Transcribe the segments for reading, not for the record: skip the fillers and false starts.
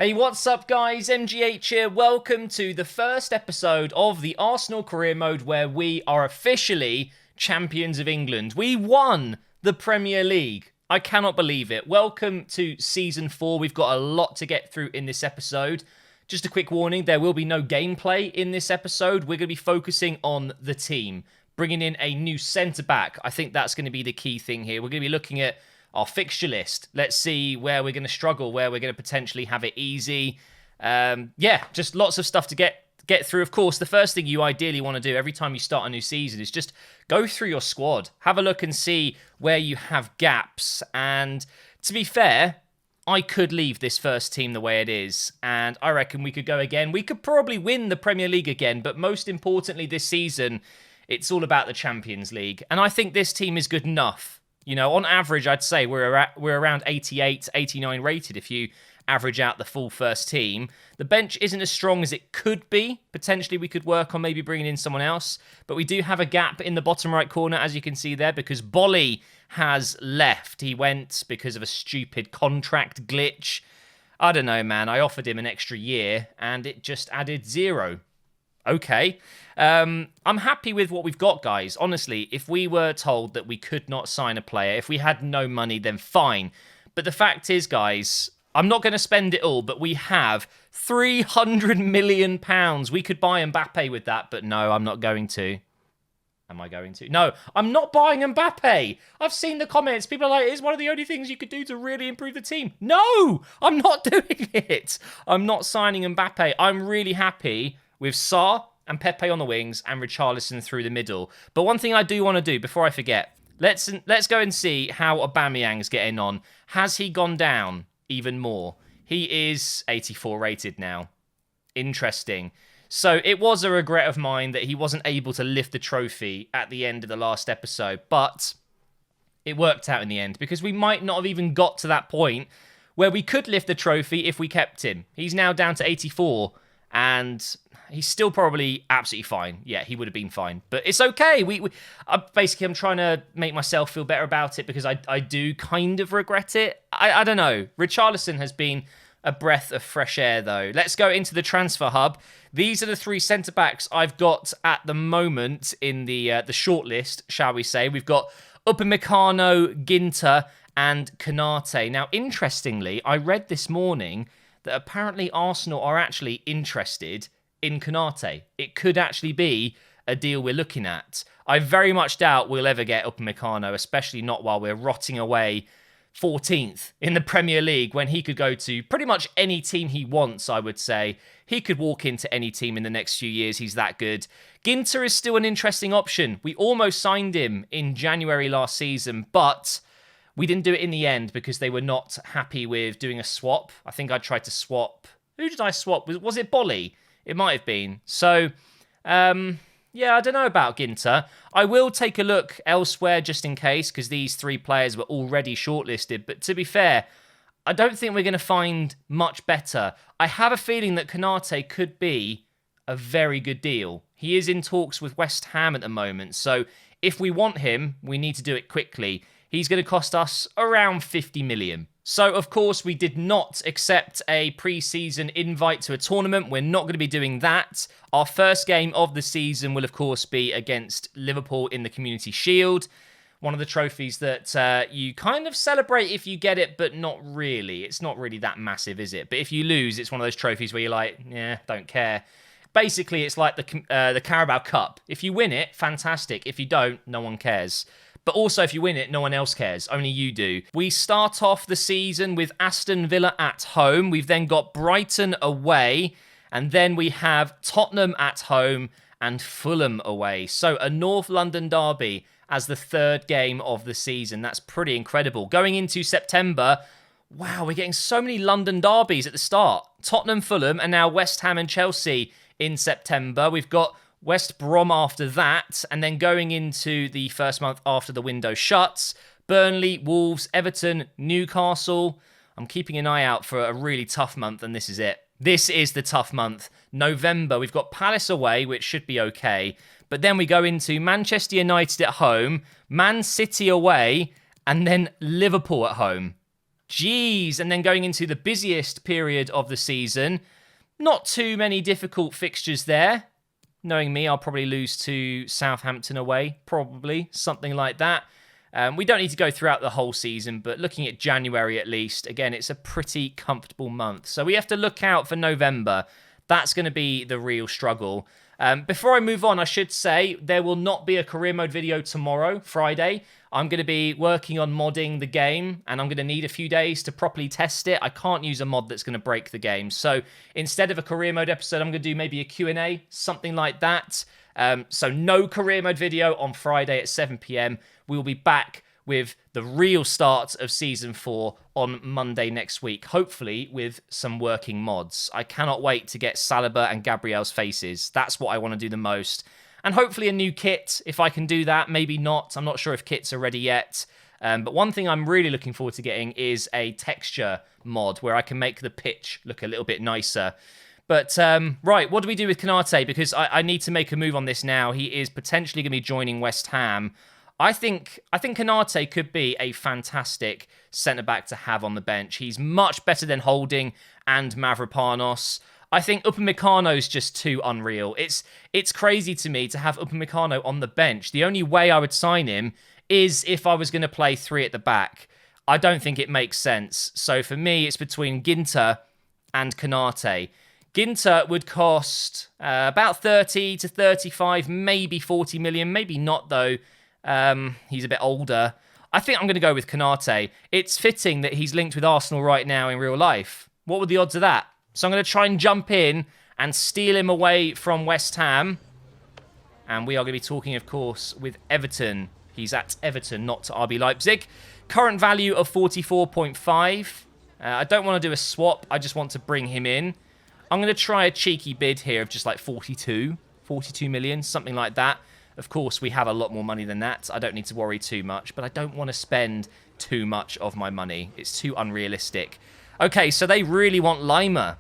Hey, what's up, guys? MGH here. Welcome to the first episode of the Arsenal Career Mode, where we are officially champions of England. We won the Premier League. I cannot believe it. Welcome to Season 4. We've got a lot to get through in this episode. Just a quick warning, there will be no gameplay in this episode. We're going to be focusing on the team, bringing in a new centre-back. I think that's going to be the key thing here. We're going to be looking at our fixture list. Let's see where we're going to struggle, where we're going to potentially have it easy. Just lots of stuff to get through. Of course, the first thing you ideally want to do every time you start a new season is just go through your squad. Have a look and see where you have gaps. And to be fair, I could leave this first team the way it is, and I reckon we could go again. We could probably win the Premier League again, but most importantly this season, it's all about the Champions League. And I think this team is good enough. You know, on average, I'd say we're around 88, 89 rated if you average out the full first team. The bench isn't as strong as it could be. Potentially, we could work on maybe bringing in someone else. But we do have a gap in the bottom right corner, as you can see there, because Bolly has left. He went because of a stupid contract glitch. I don't know, man. I offered him an extra year, and it just added 0. Okay. I'm happy with what we've got, guys. Honestly, if we were told that we could not sign a player, if we had no money, then fine. But the fact is, guys, I'm not going to spend it all, but we have £300 million. We could buy Mbappe with that, but no, I'm not going to. Am I going to? No, I'm not buying Mbappe. I've seen the comments. People are like, it's one of the only things you could do to really improve the team. No, I'm not doing it. I'm not signing Mbappe. I'm really happy with Sarr and Pepe on the wings and Richarlison through the middle. But one thing I do want to do before I forget, let's go and see how Aubameyang's getting on. Has he gone down even more? He is 84 rated now. Interesting. So it was a regret of mine that he wasn't able to lift the trophy at the end of the last episode, but it worked out in the end because we might not have even got to that point where we could lift the trophy if we kept him. He's now down to 84 and he's still probably absolutely fine. Yeah, he would have been fine. But it's okay. I'm trying to make myself feel better about it because I do kind of regret it. I don't know. Richarlison has been a breath of fresh air, though. Let's go into the transfer hub. These are the 3 centre-backs I've got at the moment in the shortlist, shall we say. We've got Upamecano, Ginter, and Konate. Now, interestingly, I read this morning that apparently Arsenal are actually interested in Konate. It could actually be a deal we're looking at. I very much doubt we'll ever get Upamecano, especially not while we're rotting away 14th in the Premier League when he could go to pretty much any team he wants, I would say. He could walk into any team in the next few years. He's that good. Ginter is still an interesting option. We almost signed him in January last season, but we didn't do it in the end because they were not happy with doing a swap. I think I tried to swap. Who did I swap? Was it Bolly? It might have been. So, yeah, I don't know about Ginter. I will take a look elsewhere just in case because these 3 players were already shortlisted. But to be fair, I don't think we're going to find much better. I have a feeling that Konate could be a very good deal. He is in talks with West Ham at the moment. So if we want him, we need to do it quickly. He's going to cost us around 50 million. So, of course, we did not accept a pre-season invite to a tournament. We're not going to be doing that. Our first game of the season will, of course, be against Liverpool in the Community Shield. One of the trophies that you kind of celebrate if you get it, but not really. It's not really that massive, is it? But if you lose, it's one of those trophies where you're like, yeah, don't care. Basically, it's like the Carabao Cup. If you win it, fantastic. If you don't, no one cares. But also, if you win it, no one else cares. Only you do. We start off the season with Aston Villa at home. We've then got Brighton away. And then we have Tottenham at home and Fulham away. So a North London derby as the 3rd game of the season. That's pretty incredible. Going into September, wow, we're getting so many London derbies at the start. Tottenham, Fulham, and now West Ham and Chelsea in September. We've got West Brom after that, and then going into the first month after the window shuts, Burnley, Wolves, Everton, Newcastle. I'm keeping an eye out for a really tough month, and this is it. This is the tough month. November, we've got Palace away, which should be okay. But then we go into Manchester United at home, Man City away, and then Liverpool at home. Jeez. And then going into the busiest period of the season, not too many difficult fixtures there. Knowing me, I'll probably lose to Southampton away, probably, something like that. We don't need to go throughout the whole season, but looking at January at least, again, it's a pretty comfortable month. So we have to look out for November. That's going to be the real struggle. Before I move on, I should say there will not be a career mode video tomorrow, Friday. I'm going to be working on modding the game, and I'm going to need a few days to properly test it. I can't use a mod that's going to break the game. So instead of a career mode episode, I'm going to do maybe a Q&A, something like that. So no career mode video on Friday at 7 p.m. We will be back with the real start of Season 4 on Monday next week, hopefully with some working mods. I cannot wait to get Saliba and Gabriel's faces. That's what I want to do the most. And hopefully a new kit, if I can do that, maybe not. I'm not sure if kits are ready yet. But one thing I'm really looking forward to getting is a texture mod where I can make the pitch look a little bit nicer. But, right, what do we do with Konate? Because I need to make a move on this now. He is potentially going to be joining West Ham. I think Konate could be a fantastic centre-back to have on the bench. He's much better than Holding and Mavropanos. I think Upamecano's just too unreal. It's crazy to me to have Upamecano on the bench. The only way I would sign him is if I was going to play 3 at the back. I don't think it makes sense. So for me, it's between Ginter and Konate. Ginter would cost about 30 to 35, maybe 40 million. Maybe not, though. He's a bit older. I think I'm going to go with Konate. It's fitting that he's linked with Arsenal right now in real life. What were the odds of that? So I'm going to try and jump in and steal him away from West Ham. And we are going to be talking, of course, with Everton. He's at Everton, not to RB Leipzig. Current value of 44.5. I don't want to do a swap. I just want to bring him in. I'm going to try a cheeky bid here of just like 42 million, something like that. Of course, we have a lot more money than that. I don't need to worry too much, but I don't want to spend too much of my money. It's too unrealistic. Okay, so they really want Lima.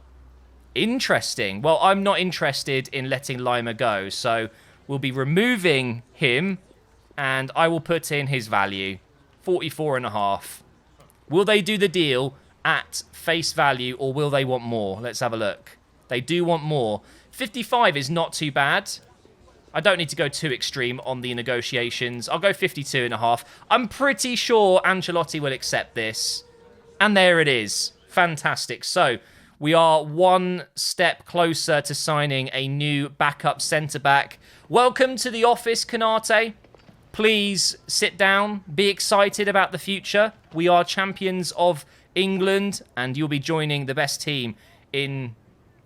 Interesting. Well, I'm not interested in letting Lima go, so we'll be removing him, and I will put in his value, 44.5. Will they do the deal at face value, or will they want more? Let's have a look. They do want more. 55 is not too bad. I don't need to go too extreme on the negotiations. I'll go 52.5. I'm pretty sure Ancelotti will accept this. And there it is. Fantastic. So, we are one step closer to signing a new backup centre-back. Welcome to the office, Konate. Please sit down. Be excited about the future. We are champions of England, and you'll be joining the best team in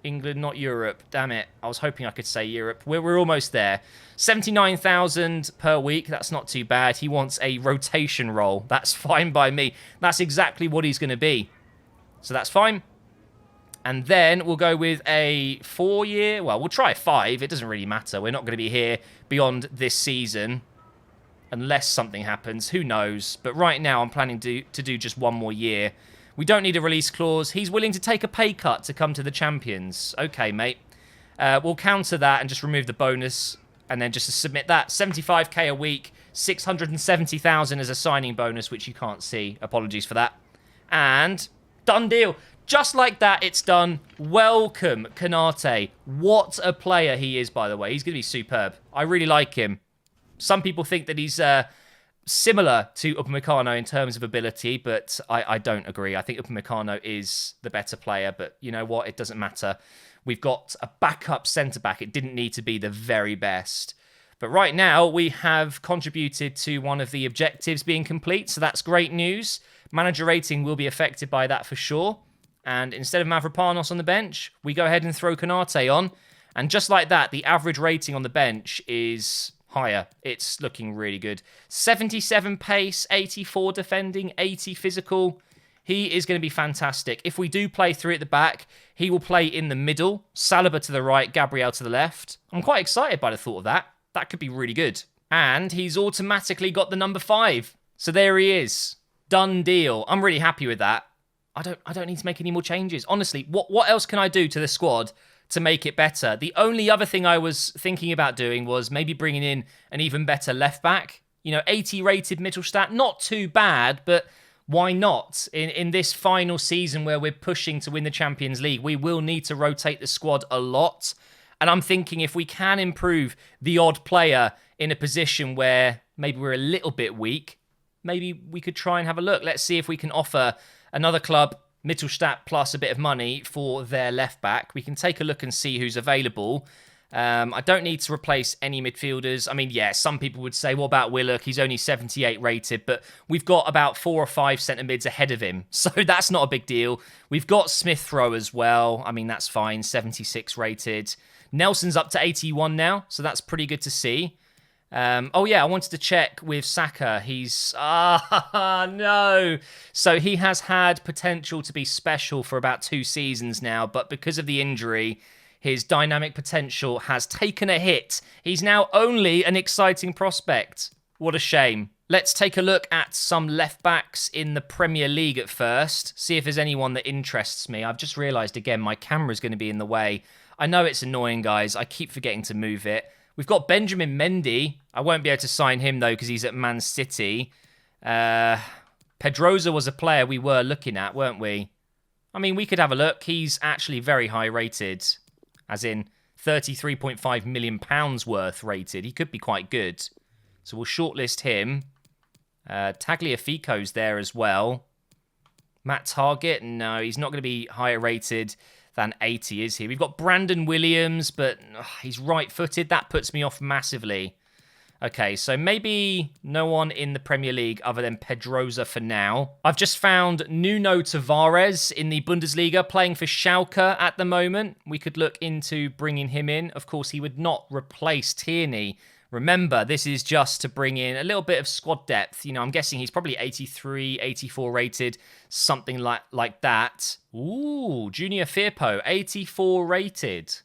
England, not Europe. Damn it. I was hoping I could say Europe. We're almost there. 79,000 per week. That's not too bad. He wants a rotation role. That's fine by me. That's exactly what he's going to be. So that's fine. And then we'll go with a 4-year. Well, we'll try 5. It doesn't really matter. We're not going to be here beyond this season. Unless something happens. Who knows? But right now, I'm planning to do just 1 more year. We don't need a release clause. He's willing to take a pay cut to come to the Champions. Okay, mate. We'll counter that and just remove the bonus. And then just to submit that. 75k a week. 670,000 as a signing bonus, which you can't see. Apologies for that. And done deal. Just like that, it's done. Welcome, Konate. What a player he is, by the way. He's going to be superb. I really like him. Some people think that he's similar to Upamecano in terms of ability, but I don't agree. I think Upamecano is the better player, but you know what? It doesn't matter. We've got a backup centre-back. It didn't need to be the very best. But right now, we have contributed to one of the objectives being complete, so that's great news. Manager rating will be affected by that for sure. And instead of Mavropanos on the bench, we go ahead and throw Konate on. And just like that, the average rating on the bench is higher. It's looking really good. 77 pace, 84 defending, 80 physical. He is going to be fantastic. If we do play 3 at the back, he will play in the middle. Saliba to the right, Gabriel to the left. I'm quite excited by the thought of that. That could be really good. And he's automatically got the number 5. So there he is. Done deal. I'm really happy with that. I don't need to make any more changes. Honestly, what else can I do to the squad to make it better? The only other thing I was thinking about doing was maybe bringing in an even better left back. You know, 80 rated Mittelstadt, not too bad, but Why not? In this final season where we're pushing to win the Champions League, we will need to rotate the squad a lot. And I'm thinking if we can improve the odd player in a position where maybe we're a little bit weak, maybe we could try and have a look. Let's see if we can offer another club Mittelstadt plus a bit of money for their left back. We can take a look and see who's available. I don't need to replace any midfielders. I mean, yeah, some people would say, what about Willock? He's only 78 rated, but we've got about 4 or 5 centre mids ahead of him. So that's not a big deal. We've got Smith Rowe as well. I mean, that's fine, 76 rated. Nelson's up to 81 now, so that's pretty good to see. Oh, yeah, I wanted to check with Saka. He's... no. So he has had potential to be special for about 2 seasons now, but because of the injury, his dynamic potential has taken a hit. He's now only an exciting prospect. What a shame. Let's take a look at some left-backs in the Premier League at first, see if there's anyone that interests me. I've just realised, again, my camera's going to be in the way. I know it's annoying, guys. I keep forgetting to move it. We've got Benjamin Mendy. I won't be able to sign him, though, because he's at Man City. Pedroza was a player we were looking at, weren't we? I mean, we could have a look. He's actually very high rated, as in £33.5 million worth rated. He could be quite good. So we'll shortlist him. Tagliafico's there as well. Matt Target, no, he's not going to be higher rated than 80, is he? We've got Brandon Williams, but he's right-footed. That puts me off massively. Okay, so maybe no one in the Premier League other than Pedroza for now. I've just found Nuno Tavares in the Bundesliga playing for Schalke at the moment. We could look into bringing him in. Of course, he would not replace Tierney. Remember, this is just to bring in a little bit of squad depth. You know, I'm guessing he's probably 83, 84 rated, something like that. Ooh, Junior Firpo, 84 rated.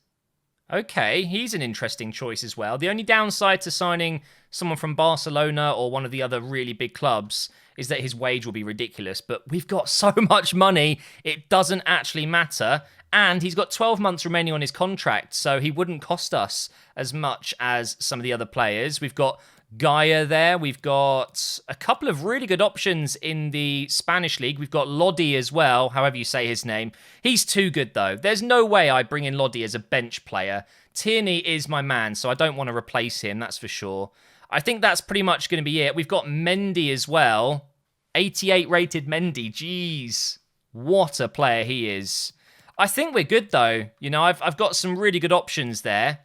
Okay, he's an interesting choice as well. The only downside to signing someone from Barcelona or one of the other really big clubs is that his wage will be ridiculous. But we've got so much money, it doesn't actually matter. And he's got 12 months remaining on his contract, so he wouldn't cost us as much as some of the other players. We've got Gaia there. We've got a couple of really good options in the Spanish league. We've got Lodi as well, however you say his name. He's too good, though. There's no way I bring in Lodi as a bench player. Tierney is my man, so I don't want to replace him, that's for sure. I think that's pretty much going to be it. We've got Mendy as well. 88 rated Mendy. Jeez. What a player he is. I think we're good, though. You know, I've got some really good options there.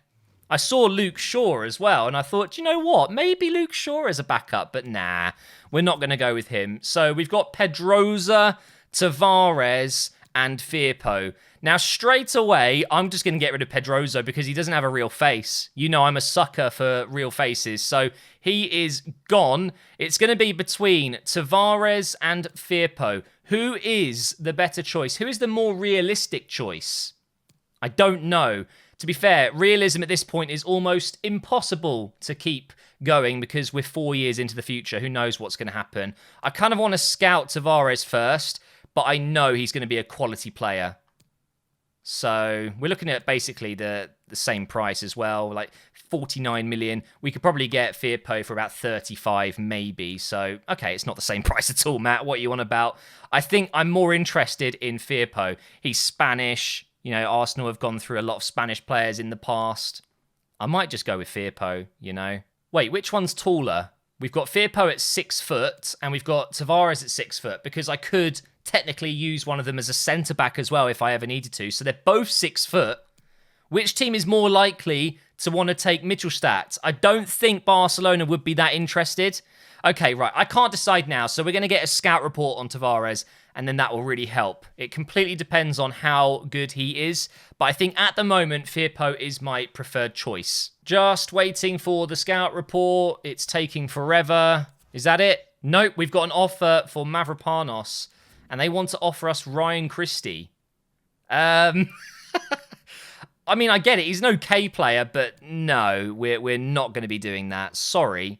I saw Luke Shaw as well, and I thought, you know what? Maybe Luke Shaw is a backup, but nah, we're not going to go with him. So we've got Pedroza, Tavares, and Firpo. Now, straight away, I'm just going to get rid of Pedroza because he doesn't have a real face. You know, I'm a sucker for real faces, so he is gone. It's going to be between Tavares and Firpo. Who is the better choice? Who is the more realistic choice? I don't know. To be fair, realism at this point is almost impossible to keep going because we're 4 years into the future. Who knows what's going to happen? I kind of want to scout Tavares first, but I know he's going to be a quality player. So we're looking at basically the same price as well, like 49 million. We could probably get Firpo for about 35 maybe. So, okay, it's not the same price at all, Matt. What are you on about? I think I'm more interested in Firpo. He's Spanish. You know, Arsenal have gone through a lot of Spanish players in the past. I might just go with Firpo, you know. Wait, which one's taller? We've got Firpo at 6 foot and we've got Tavares at 6 foot because I could technically use one of them as a centre-back as well if I ever needed to. So they're both 6 foot. Which team is more likely to want to take Mittelstadt? I don't think Barcelona would be that interested. Okay, right. I can't decide now. So we're going to get a scout report on Tavares and then that will really help. It completely depends on how good he is. But I think at the moment, Firpo is my preferred choice. Just waiting for the scout report. It's taking forever. Is that it? Nope. We've got an offer for Mavropanos. And they want to offer us Ryan Christie. I mean, I get it. He's an okay player, but no, we're not going to be doing that. Sorry.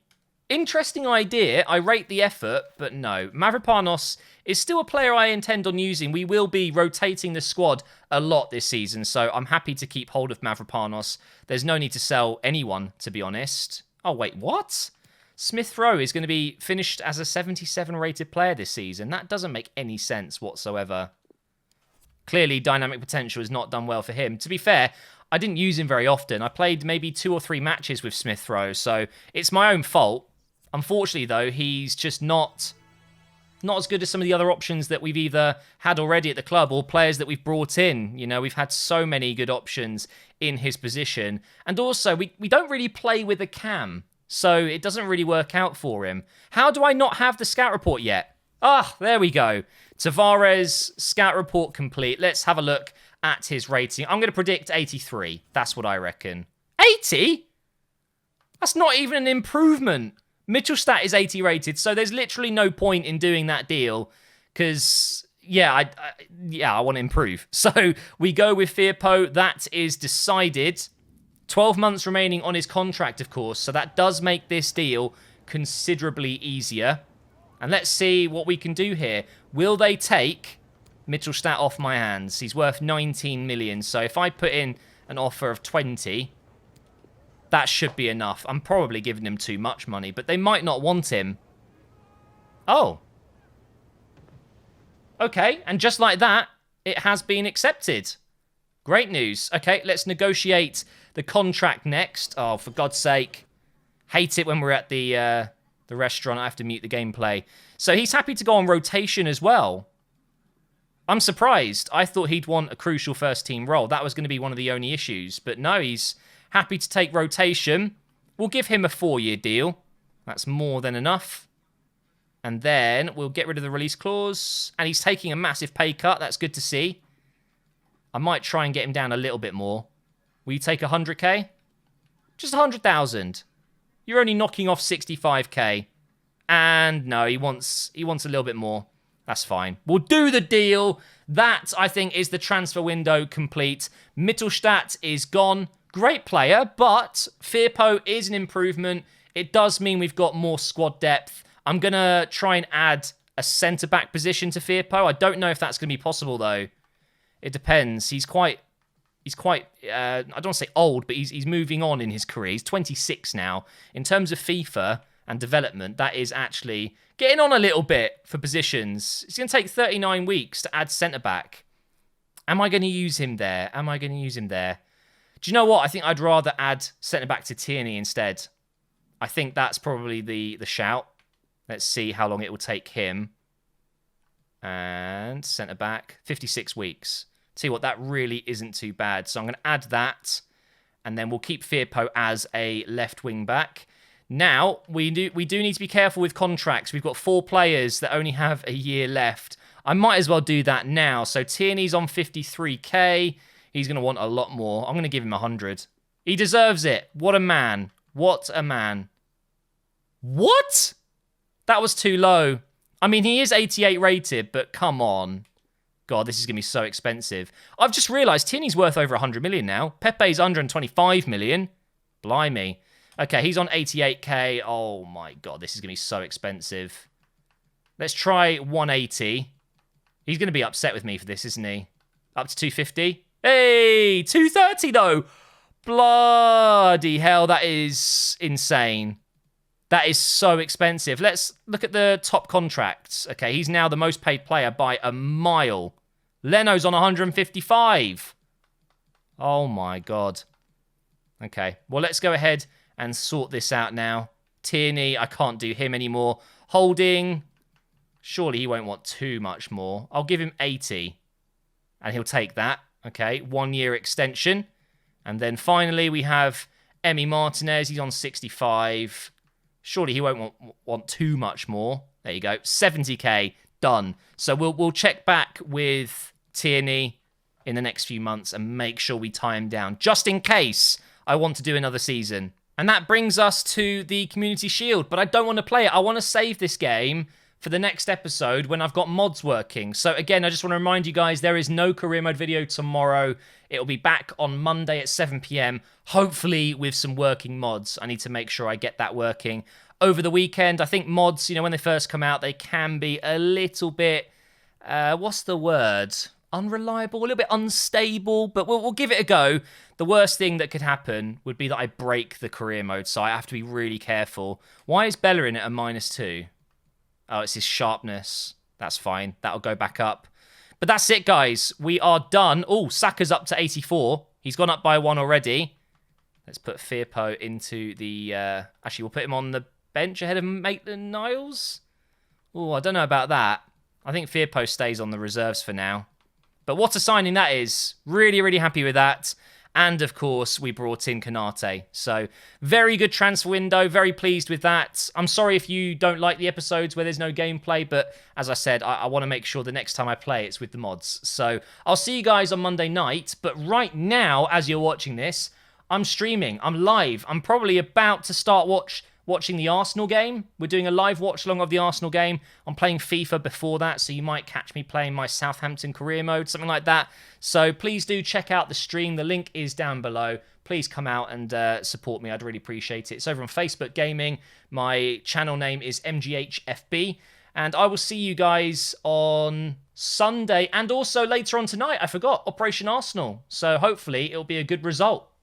Interesting idea. I rate the effort, but no. Mavropanos is still a player I intend on using. We will be rotating the squad a lot this season, so I'm happy to keep hold of Mavropanos. There's no need to sell anyone, to be honest. Oh, wait, what? Smith Rowe is going to be finished as a 77 rated player this season. That doesn't make any sense whatsoever. Clearly, dynamic potential has not done well for him. To be fair, I didn't use him very often. I played maybe 2 or 3 matches with Smith Rowe, so it's my own fault. Unfortunately, though, he's just not as good as some of the other options that we've either had already at the club or players that we've brought in. You know, we've had so many good options in his position. And also, we don't really play with a cam, so it doesn't really work out for him. How do I not have the scout report yet? Ah, there we go. Tavares, scout report complete. Let's have a look at his rating. I'm going to predict 83. That's what I reckon. 80? That's not even an improvement. Mitchelstadt is 80 rated, so there's literally no point in doing that deal because, yeah, I want to improve. So we go with Firpo. That is decided. 12 months remaining on his contract, of course, so that does make this deal considerably easier. And let's see what we can do here. Will they take Mitchelstadt off my hands? He's worth 19 million, so if I put in an offer of 20... that should be enough. I'm probably giving him too much money, but they might not want him. Oh. Okay, and just like that, it has been accepted. Great news. Okay, let's negotiate the contract next. Oh, for God's sake. Hate it when we're at the restaurant. I have to mute the gameplay. So he's happy to go on rotation as well. I'm surprised. I thought he'd want a crucial first-team role. That was going to be one of the only issues. But no, he's happy to take rotation. We'll give him a 4-year deal. That's more than enough. And then we'll get rid of the release clause. And he's taking a massive pay cut. That's good to see. I might try and get him down a little bit more. Will you take 100k? Just 100,000. You're only knocking off 65k. And no, he wants a little bit more. That's fine. We'll do the deal. That, I think, is the transfer window complete. Mittelstadt is gone. Great player, but Firpo is an improvement. It does mean we've got more squad depth. I'm going to try and add a centre-back position to Firpo. I don't know if that's going to be possible, though. It depends. He's quite, I don't want to say old, but he's moving on in his career. He's 26 now. In terms of FIFA and development, that is actually getting on a little bit for positions. It's going to take 39 weeks to add centre-back. Am I going to use him there? Do you know what? I think I'd rather add centre-back to Tierney instead. I think that's probably the shout. Let's see how long it will take him. And centre-back, 56 weeks. See what, that really isn't too bad. So I'm going to add that. And then we'll keep Firpo as a left wing-back. Now, we do need to be careful with contracts. We've got 4 players that only have a year left. I might as well do that now. So Tierney's on 53k. He's going to want a lot more. I'm going to give him 100. He deserves it. What a man. What a man. What? That was too low. I mean, he is 88 rated, but come on. God, this is going to be so expensive. I've just realised Tierney's worth over 100 million now. Pepe's 125 million. Blimey. Okay, he's on 88k. Oh my God, this is going to be so expensive. Let's try 180. He's going to be upset with me for this, isn't he? Up to 250. Hey, 230 though. Bloody hell, that is insane. That is so expensive. Let's look at the top contracts. Okay, he's now the most paid player by a mile. Leno's on 155. Oh my God. Okay, well, let's go ahead and sort this out now. Tierney, I can't do him anymore. Holding, surely he won't want too much more. I'll give him 80, and he'll take that. Okay, 1-year extension. And then finally, we have Emi Martinez. He's on 65. Surely he won't want too much more. There you go, 70k, done. So we'll check back with Tierney in the next few months and make sure we tie him down, just in case I want to do another season. And that brings us to the Community Shield, but I don't want to play it. I want to save this game for the next episode when I've got mods working. So again, I just want to remind you guys, there is no career mode video tomorrow. It'll be back on Monday at 7 p.m, hopefully with some working mods. I need to make sure I get that working over the weekend. I think mods, when they first come out, they can be a little bit, what's the word? unreliable, a little bit unstable, but we'll give it a go. The worst thing that could happen would be that I break the career mode, so I have to be really careful. Why is Bellerin at a -2? Oh, it's his sharpness. That's fine. That'll go back up. But that's it, guys. We are done. Oh, Saka's up to 84. He's gone up by 1 already. Let's put Firpo into the... Actually, we'll put him on the bench ahead of Maitland-Niles. Oh, I don't know about that. I think Firpo stays on the reserves for now. But what a signing that is. Really, really happy with that. And, of course, we brought in Konate. So, very good transfer window. Very pleased with that. I'm sorry if you don't like the episodes where there's no gameplay. But, as I said, I want to make sure the next time I play, it's with the mods. So, I'll see you guys on Monday night. But right now, as you're watching this, I'm streaming. I'm live. I'm probably about to start watching the Arsenal game. We're doing a live watch along of the Arsenal game. I'm playing FIFA before that, so you might catch me playing my Southampton career mode, something like that. So please do check out the stream. The link is down below. Please come out and support me. I'd really appreciate it. It's over on Facebook Gaming. My channel name is MGHFB. And I will see you guys on Sunday and also later on tonight. I forgot, Operation Arsenal. So hopefully it'll be a good result.